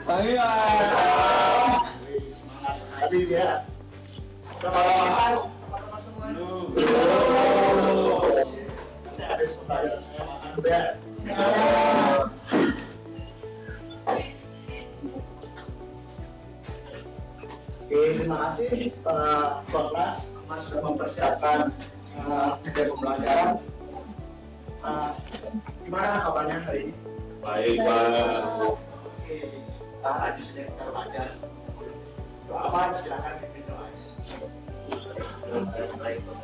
Iya. Semangat sekali ya. Udah makan teman semua. Nanti ada pelajaran saya makan dulu ya. Oke, terima kasih Pak Korlas, Mas sudah mempersiapkan jeda pembelajaran. Gimana kabarnya hari ini? Baik, Pak. Oke, lanjut saja kita belajar. Doa apa? Silakan pimpin doanya. Baik, pembelajaran hari ini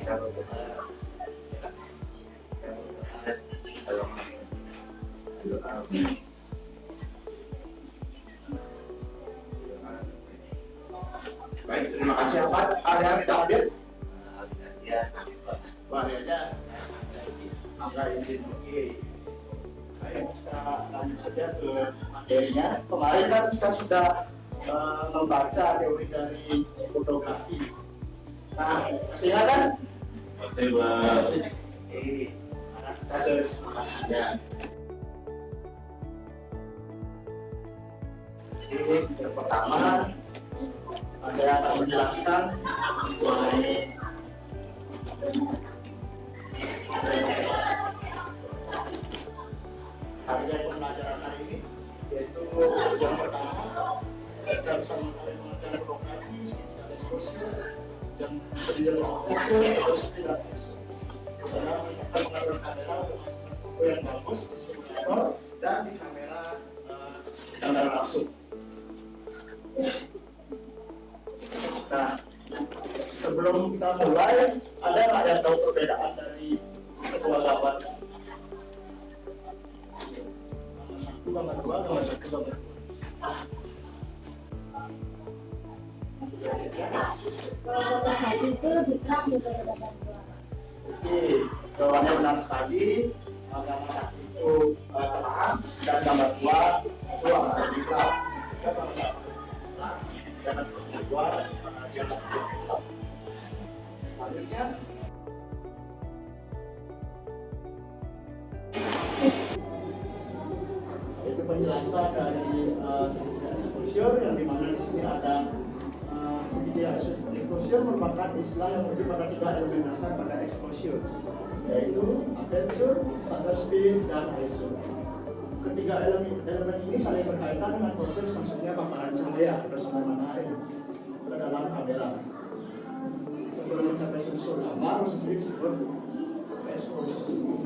kita berdoa. Baik, terima kasih Pak. Ada yang minta hadir? Ya, sampai Pak. Boleh aja. Maka izin. Oke. Baik, kita lanjut saja ke materinya. Kemarin kan kita sudah membaca teori dari fotografi. Nah, masih ingat kan? Masih, Pak. Oke, sekarang kita ke simulasinya. Oke, yang pertama saya akan menjelaskan mengenai target pembelajaran hari ini, yaitu yang pertama kita bisa mengetahui pengertian fotografi, segitiga eksposur, yang terdiri dari aperture, segitiga eksposur. Misalnya kita mengatur kamera untuk menghasilkan foto yang bagus, foto dan di kamera langsung. Nah, sebelum kita mulai, ada nggak yang tahu perbedaan dari kedua gambar? Gambar 1, gambar 2, gambar 1, gambar 2. Kalau gambar 1 itu lebih terang daripada gambar 2. Oke, jawabannya benar sekali. Gambar 1 itu terang dan gambar 2 itu agak lebih gelap. Kita gambar 1 terang dan gambar 2 dia lebih gelap. Selanjutnya, itu penjelasan dari segitiga exposure, yang dimana di sini ada segitiga exposure merupakan istilah yang merujuk pada 3 elemen dasar pada exposure, yaitu aperture, shutter speed, dan ISO. Ketiga elemen ini saling berkaitan dengan proses masuknya paparan cahaya atau sinar matahari ke dalam kamera. Sebelum mencapai sensor gambar, sendiri disebut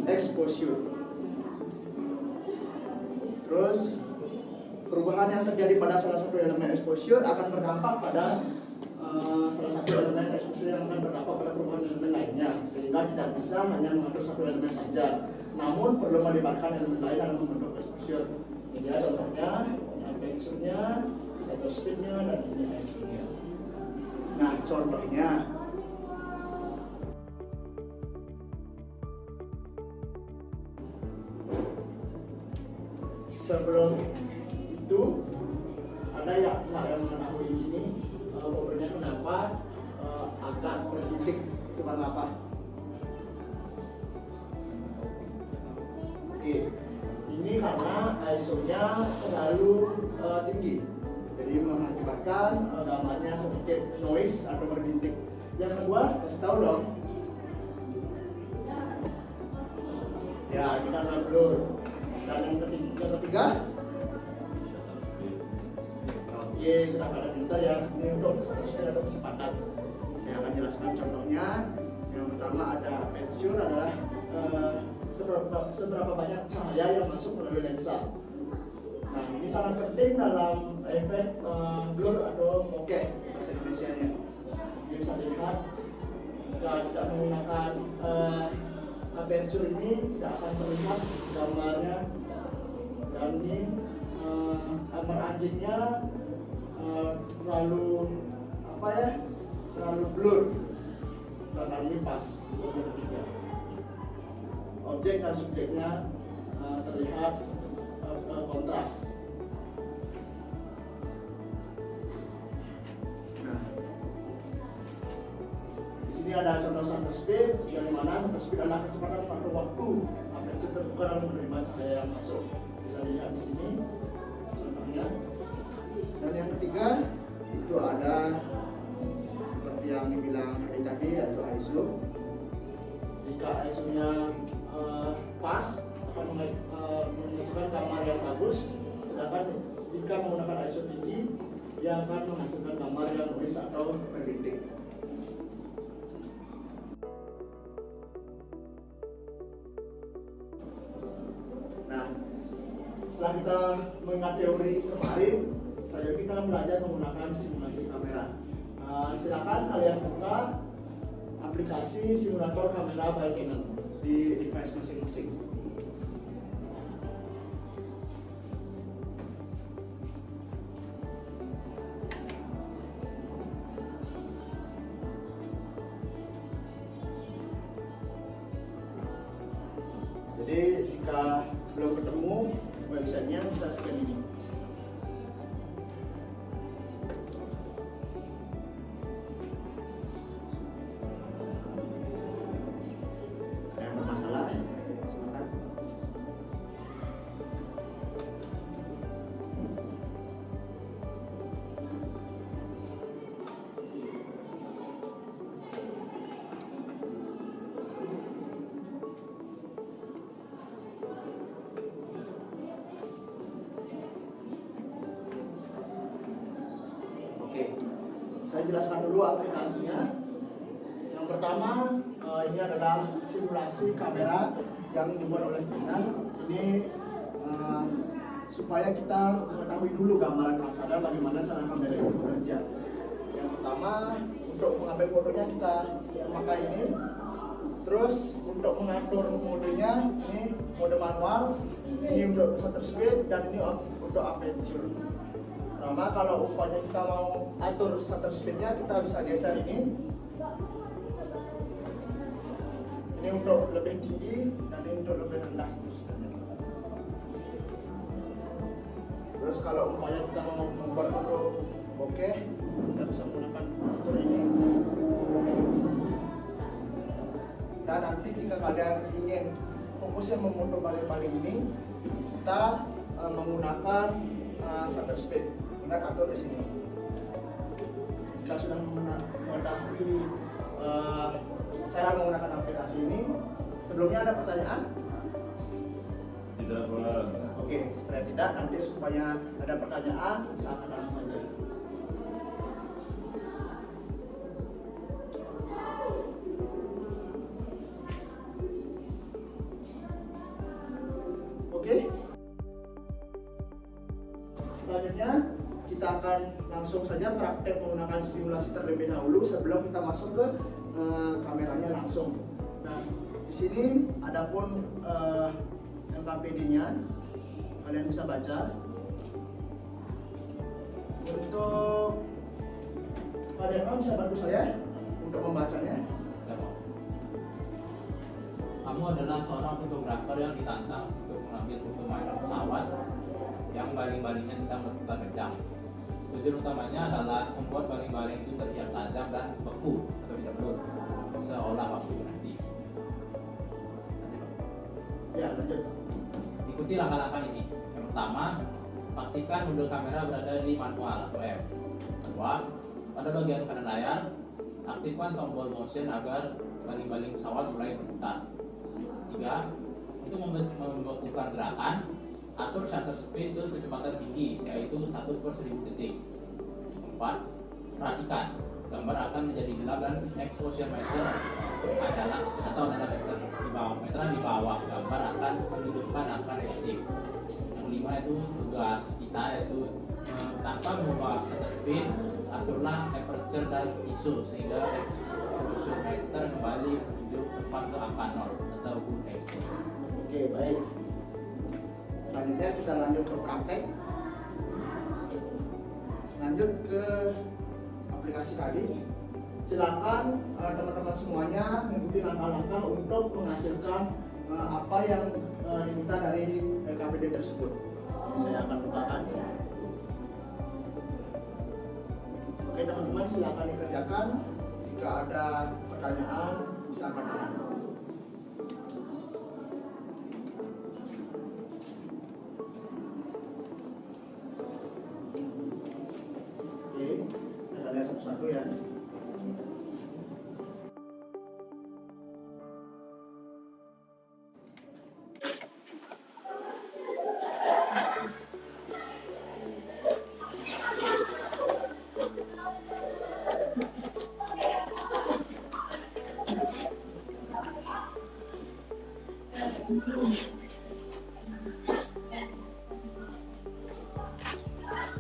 exposure. Terus perubahan yang terjadi pada salah satu elemen exposure akan berdampak pada salah satu elemen exposure yang akan berdampak pada perubahan elemen lainnya, sehingga tidak bisa hanya mengatur satu elemen saja, namun perlu melibatkan elemen lain dalam membentuk exposure. Jadi contohnya aperture-nya, shutter speed-nya, dan ini ISO-nya. Nah, contohnya sebelum itu ada yang mengetahui ini fotonya kenapa agak bertitik, itu karena apa? Oke, ini karena ISO-nya terlalu tinggi, jadi mengakibatkan gambarnya sedikit noise atau berdintik. Yang kedua, kasih tahu dong. Ya, ini karena blur. Dan yang ketiga, oke, sudah pada pintar ya, ini untuk seterusnya ada kecepatan. Saya akan jelaskan contohnya. Yang pertama ada aperture, adalah seberapa banyak cahaya yang masuk melalui lensa. Nah, ini sangat penting dalam efek blur atau bokeh bahasa Indonesianya. Jadi bisa dilihat jika tidak menggunakan aperture ini tidak akan terlihat gambarnya, dan ini gambar anjingnya terlalu terlalu blur. Sedangkan ini pas yang ketiga, objek dan subjeknya terlihat kontras. Nah, di sini ada contoh shutter speed, yang mana shutter speed adalah kecepatan faktor waktu aperture terbuka dalam menerima cahaya yang masuk. bisa dilihat di sini contohnya. Dan yang ketiga itu ada seperti yang dibilang tadi yaitu ISO. Jika ISO-nya pas akan menghasilkan gambar yang bagus, sedangkan jika menggunakan ISO tinggi dia akan menghasilkan gambar yang noise atau perintik. Nah, setelah kita mengingat teori kemarin, selanjutnya kita belajar menggunakan simulasi kamera. Silakan kalian buka aplikasi simulator kamera by Canon di device masing-masing. Jadi jika belum ketemu websitenya bisa scan ini. Yang bermasalah, silakan. Oke, saya jelaskan dulu aplikasinya. Yang pertama, ini adalah simulasi kamera yang dibuat oleh Canon. Ini supaya kita mengetahui dulu gambaran kasarnya bagaimana cara kamera itu bekerja. Yang pertama, untuk mengambil fotonya kita memakai ini. Terus untuk mengatur modenya, ini mode manual, ini untuk shutter speed dan ini untuk aperture. Pertama, kalau umpamanya kita mau atur shutter speednya, kita bisa geser ini. Ini untuk lebih tinggi dan ini untuk lebih rendah seterusnya. Terus kalau umpamanya kita mau membuat foto bokeh, kita bisa menggunakan fitur ini. Dan nanti jika kalian ingin fokusnya memoto baling-baling ini, kita menggunakan shutter speed. Ingat atur di sini. Jika sudah mengetahui cara menggunakan aplikasi ini, sebelumnya ada pertanyaan? Tidak, Pak. Oke, supaya tidak, nanti supaya ada pertanyaan, silakan langsung saja. Oke. Selanjutnya kita akan langsung saja praktek menggunakan simulasi terlebih dahulu sebelum kita masuk ke kameranya langsung. Nah, di sini adapun LKPD-nya kalian bisa baca. Untuk kalian bisa bantu saya untuk membacanya. Kamu adalah seorang fotografer yang ditantang untuk mengambil foto mainan pesawat yang baling-balingnya sedang berputar kencang. Tujuan utamanya adalah membuat baling-baling itu terlihat tajam dan beku atau tidak berut, seolah waktu berhenti. Ya, lanjut. Ikuti langkah-langkah ini. Yang pertama, pastikan mode kamera berada di manual atau M. Kedua, pada bagian kanan layar, aktifkan tombol motion agar baling-baling pesawat mulai berputar. Tiga, untuk membekukan gerakan, atur shutter speed ke kecepatan tinggi, yaitu 1/1000 detik. 4. Perhatikan, gambar akan menjadi gelap dan exposure meter adalah atau adalah meteran di bawah gambar akan menunjukkan angka negatif. Yang 5 itu tugas kita, yaitu tanpa mengubah shutter speed, aturlah aperture dan ISO sehingga exposure meter kembali menunjuk tepat ke angka 0 atau full exposure. Oke, baik. Selanjutnya kita lanjut ke praktek. Lanjut ke aplikasi tadi. Silakan teman-teman semuanya mengikuti langkah-langkah untuk menghasilkan apa yang diminta dari LKPD tersebut. Saya akan bukakan. Oke teman-teman, silakan dikerjakan. Jika ada pertanyaan, silakan bertanya. satu-satu ya.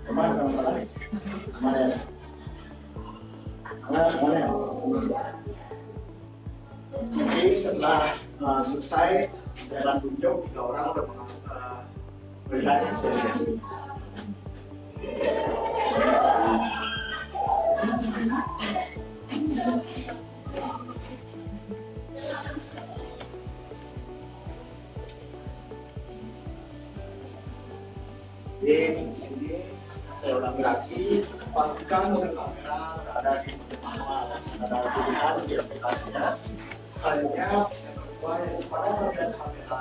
Kemana masalah? Kemana ya? Kemana ya? Jadi setelah selesai saya tunjuk 3 orang udah masuk ke wilayah sendiri. Di sini saya ulangi lagi, pastikan model kamera berada di mode manual dan ada pilihan di aplikasinya. Selanjutnya yang kedua yaitu pada bagian kamera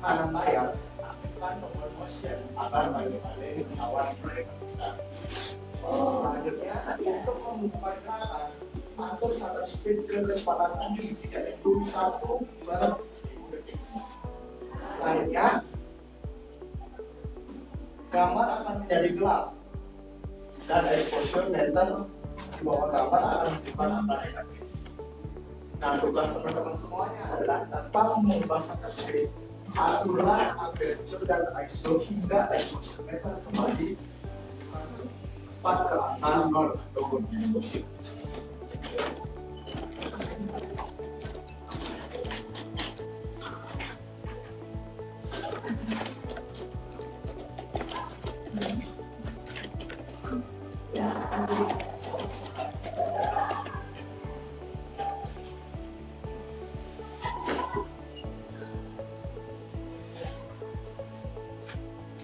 kanan layar aktifkan tombol motion agar balik-balik pesawat mereka kita. Selanjutnya untuk membuka gerakan atur shutter speed ke kecepatan tinggi yaitu 1/1000 detik. Selanjutnya gambar akan menjadi gelap dan exposure meter di bawah gambar akan menunjukkan angka negatif. Nah, tugas teman-teman semuanya adalah tanpa mengubah shutter speed, aturlah aperture dan ISO hingga exposure meter kembali tepat ke angka 0 ataupun exposure.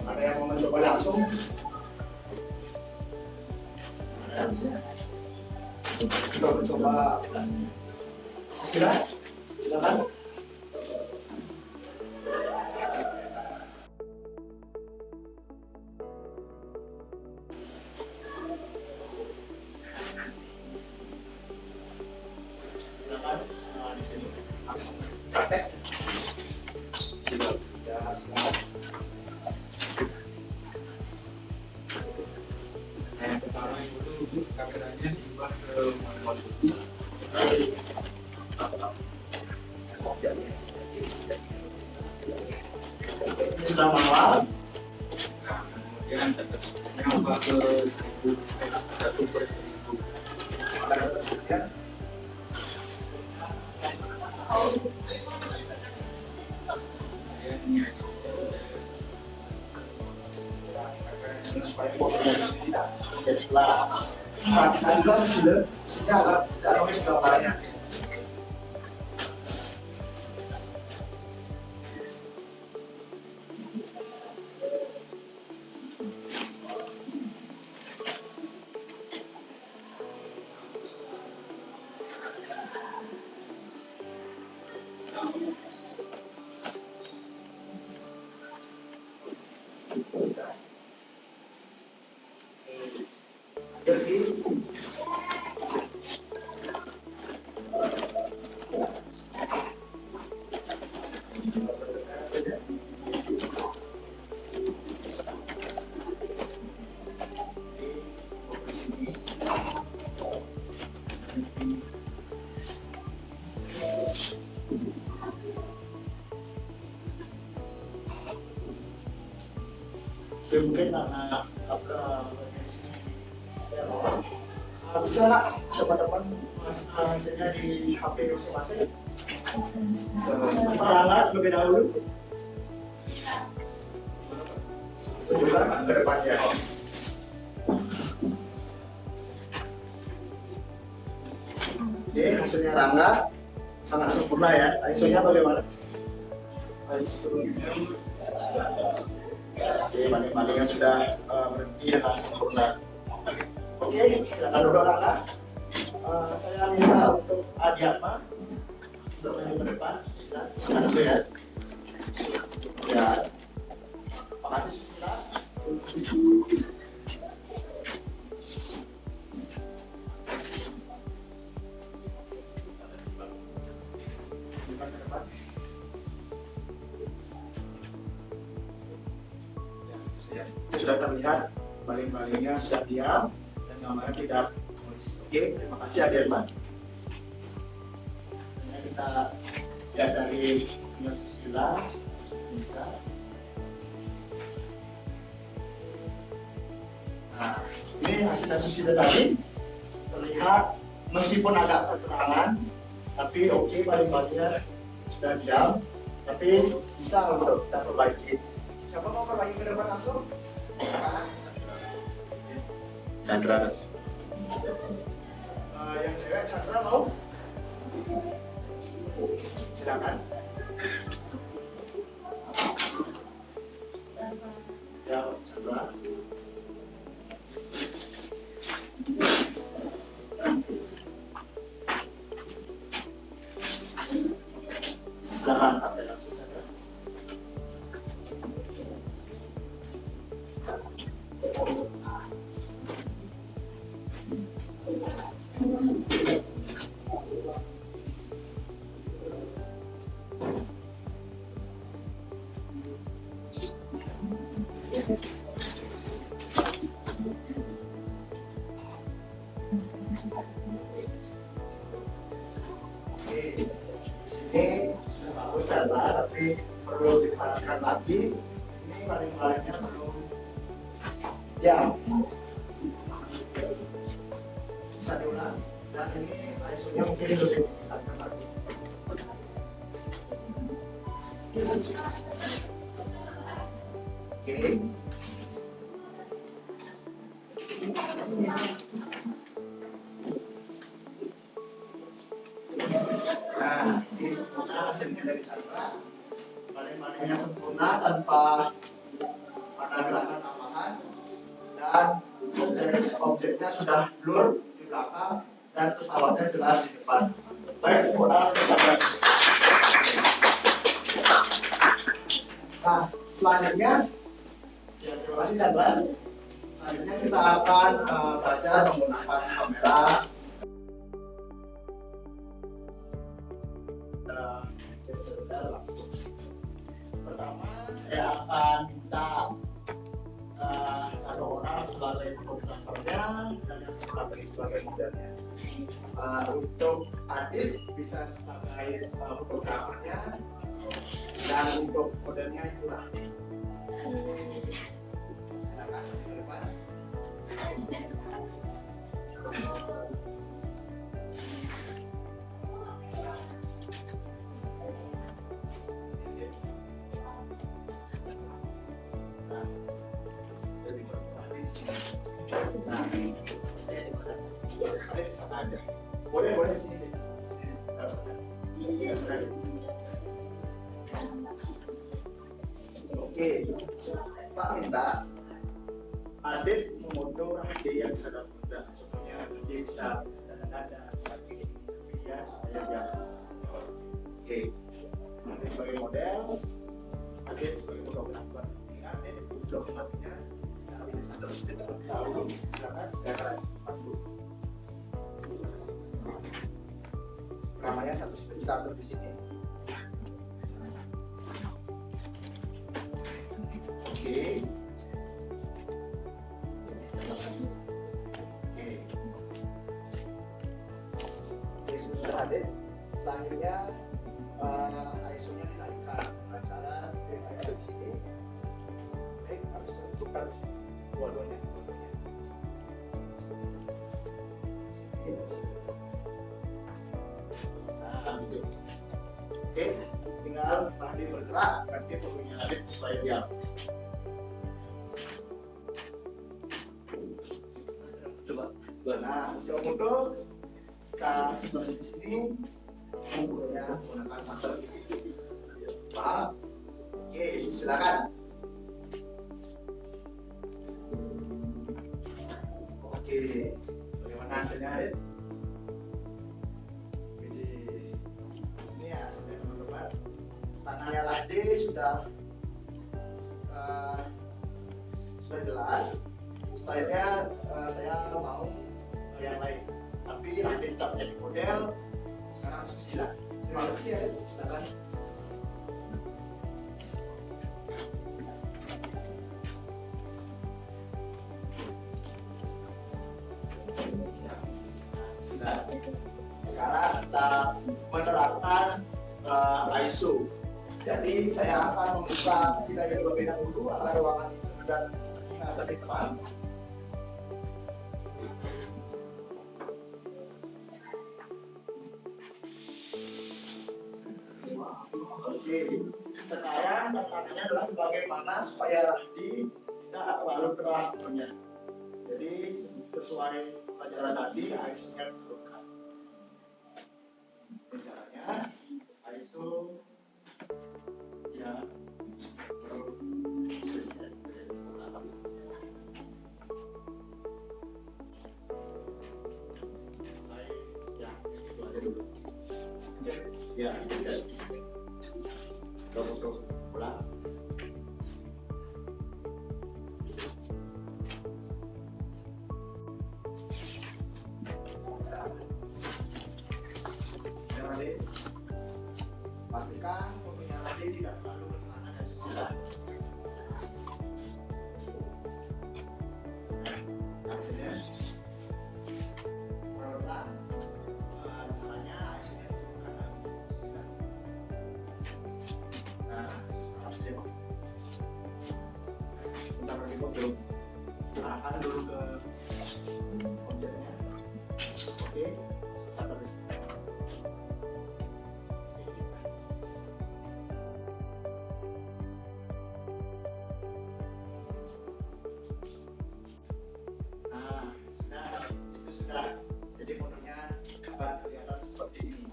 Ada yang mau mencoba langsung? Kita mencoba. Silakan. Di sini langsung praktek. Ya, silakan. Yang pertama itu kameranya diubah ke manual. Sudah manual. Nah, kemudian yang ubah ke 1/1000. Ada ketersediaan. Kemudian ini Supaya foto dari sini tidak menjadi gelap. Perhatikan juga sehingga agar tidak noise gambarnya. Jadi mungkin karena bisa teman-teman hasilnya di HP masing-masing. Perangkat lebih dahulu. Tunjukkan ke depannya. Oke, hasilnya Rangga sangat sempurna ya. ISO-nya bagaimana? ISO-nya oke, maning-maningnya sudah berhenti dengan sempurna. Oke, silakan duduk Rangga. Saya minta untuk Adiatma untuk maju ke depan. Silakan dulu ya. Ya, terima kasih Susila. sudah terlihat baling-balingnya sudah diam dan gambarnya tidak tulis. Oke, terima kasih Adirman. Kita lihat dari susila bisa. Nah, ini hasil susila tadi terlihat meskipun agak terterangan, tapi oke, baling-balingnya sudah diam, tapi bisa untuk kita perbaiki. Siapa mau perbaiki ke depan langsung? Chandra. Yang cewek Chandra mau? Silakan. Ya, Chandra. Silakan, ambil langsung Chandra. Ini sudah bagus Chandra, tapi perlu diperhatikan lagi. Ini baling-balingnya belum ya bisa diulang, dan ini ISO-nya mungkin lebih ditingkatkan lagi. Oke. Nah, ini sempurna hasilnya dari Chandra. Baling-balingnya sempurna tanpa ada gerakan tambahan, dan objeknya sudah blur di belakang dan pesawatnya jelas di depan. Baik, sempurna untuk Chandra. Nah, selanjutnya, ya terima kasih Chandra. Selanjutnya kita akan belajar menggunakan kamera. Pertama, saya akan minta satu orang sebagai fotografernya dan yang satu lagi sebagai modelnya. Untuk Adit bisa sebagai fotografernya dan untuk modelnya itu Rahdi. Silakan ke depan. Nah, saya di mana? Saya di sana aja. Boleh di sini. Oke, Pak minta Adit memoto Rahdi yang sedang muda. Contohnya dia bisa dada-dada, sakit, ya supaya dia. Oke, Adit sebagai model, Adit sebagai fotografer. Adit dokumennya. Terus kita tahu, silakan silakan pandu. Ramanya satu kita atur di sini. Oke. Oke, sudah ada. Selanjutnya ISO-nya dinaikkan dengan cara klik ISO di sini. Klik harus tentukan dua-duanya. Nah, gitu. Oke, tinggal Rahdi bergerak, nanti perlunya Adit supaya diam. Coba. Nah, untuk foto kita situasi di sini, fotonya menggunakan masker di sini. Paham? Oke, silakan. Oke, bagaimana hasilnya Adit? Ini ya hasilnya teman-teman. Tangannya Rahdi sudah jelas. Selanjutnya saya mau yang lain. Tapi Rahdi tetap jadi model. Sekarang susila. Terima kasih Adit. Silakan. Sekarang kita menerapkan ISO. Jadi saya akan membuka kita terlebih dahulu agar ruangan itu dan lebih depan. Oke, sekarang tantangannya adalah bagaimana supaya Rahdi tidak terlalu keras. Jadi sesuai pelajaran tadi, ISO-nya diturunkan. Caranya ISO ya ya terus pulang. Nanti pastikan fotonya nanti tidak terlalu bertekanan dan susah. Hasilnya pelan-pelan. Caranya hasilnya bukan lagi. Nah, harus dia. Bentar lagi belum. Arahkan dulu ke objeknya. Oke, satu lagi. Jadi fotonya akan kelihatan seperti ini.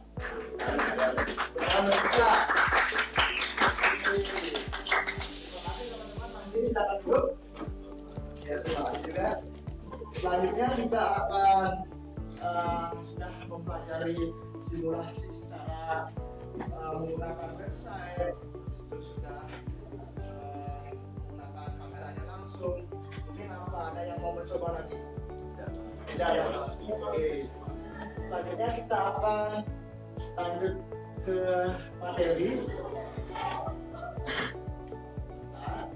Nanti silakan dulu. Ya, terima kasih juga. Selanjutnya kita akan sudah mempelajari simulasi secara menggunakan website. Itu sudah menggunakan kameranya langsung. Mungkin apa ada yang mau mencoba lagi? Tidak ya. Oke. Selanjutnya kita akan lanjut ke materi. Nah,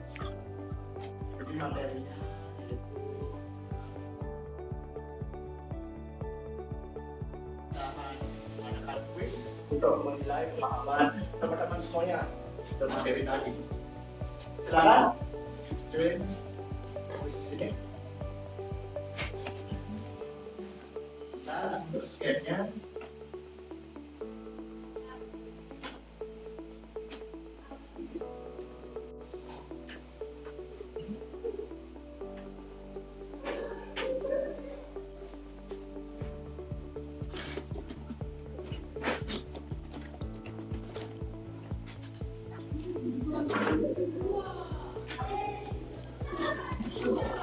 jadi materinya yaitu kita akan mengadakan quiz untuk menilai pemahaman teman-teman semuanya dalam materi tadi. Silakan join quiz ini. Untuk scan-nya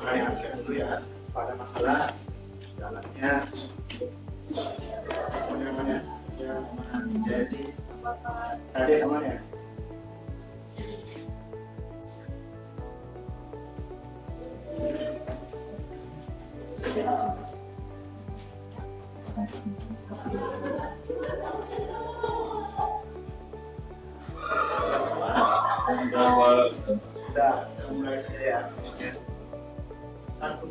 saya scan dulu ya pada masalah jalannya. Semuanya ya jadi tadi aman ya. Sudah mulai saja ya. 1,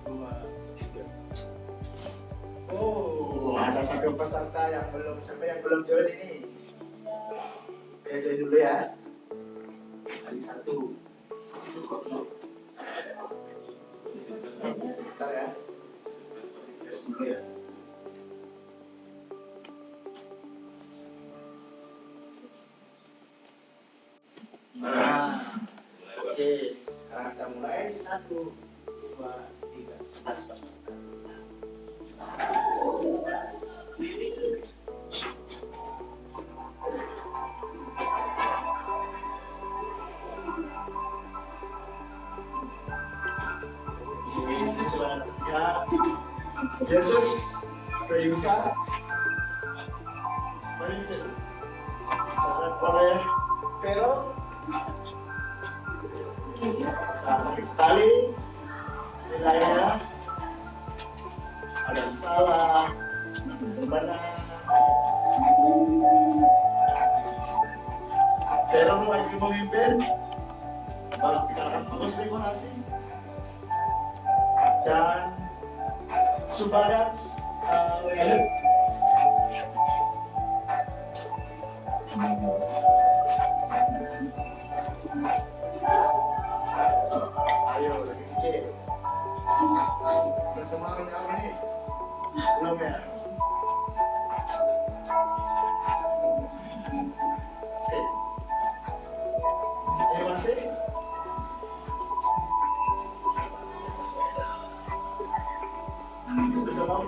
2, 3. Oh, ada satu peserta yang belum join ini. Oke, join dulu ya. Tadi 1. Bentar ya. Terus dulu ya. Nah, oke. Sekarang kita mulai 1, 2, 3. Ini siswa ya Yesus Prayusa Maritel secara oleh Vero sangat sakit sekali nilainya ada yang salah benar. Vero lagi memimpin kita akan bagus, terima kasih. Dan Subadans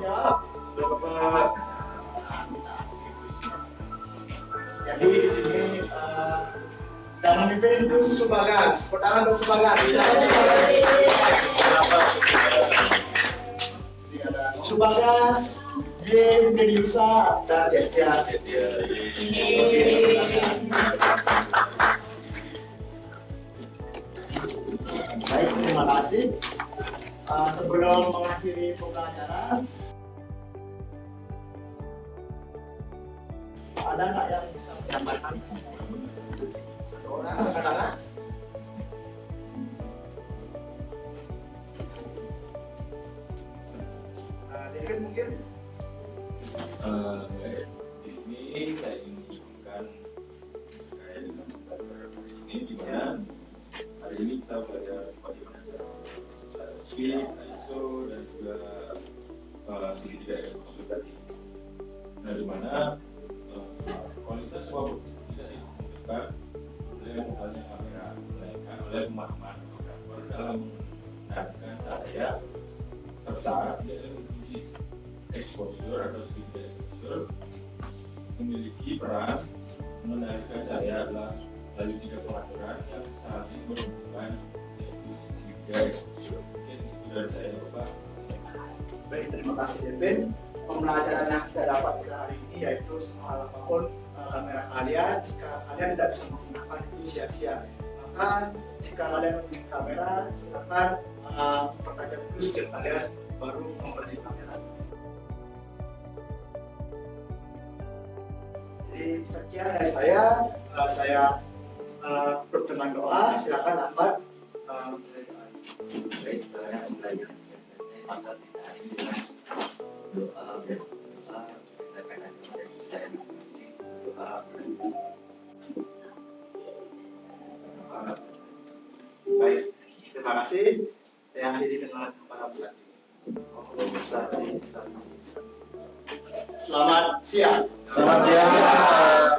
menjawab? Bapak. Jadi di sini yang memimpin Dus Subagas. Pertangan Dus Subagas. Silakan Subagas. Ini ada Subagas, Yen, Geniusa, dan Detya. Baik, terima kasih. Sebelum mengakhiri pembelajaran, ada nggak yang bisa menyampaikan? Satu orang, katakan. David mungkin. Baik, di sini saya ingin menunjukkan terkait dengan pembelajaran hari ini, di mana hari ini kita belajar bagaimana cara suite, ISO, dan juga segitiga eksposur tadi. Nah, di mana kualitas sebuah bukti tidak ditentukan oleh halnya kamera, melainkan oleh pemahaman fotografer dalam menggunakan cahaya serta dalam fungsi exposure atau segitiga exposure memiliki peran menarikan cahaya lalu tiga pengaturan yang saling berhubungan, yaitu segitiga exposure. Mungkin itu dari saya, Bapak. Baik, terima kasih David. Pembelajaran yang kita dapat pada hari ini yaitu soal apapun kamera kalian, jika kalian tidak bisa menggunakan itu sia-sia. Maka jika kalian memiliki kamera, silakan pertajam dulu skill kalian baru membeli kamera. Jadi sekian dari saya tutup dengan doa. Silakan Ahmad. Baik, saya mulai maka kita hari dengan doa berdoa berdasarkan dari saya masing-masing doa Baik, terima kasih. Saya akhiri dengan para peserta. Selamat siang. Selamat siang.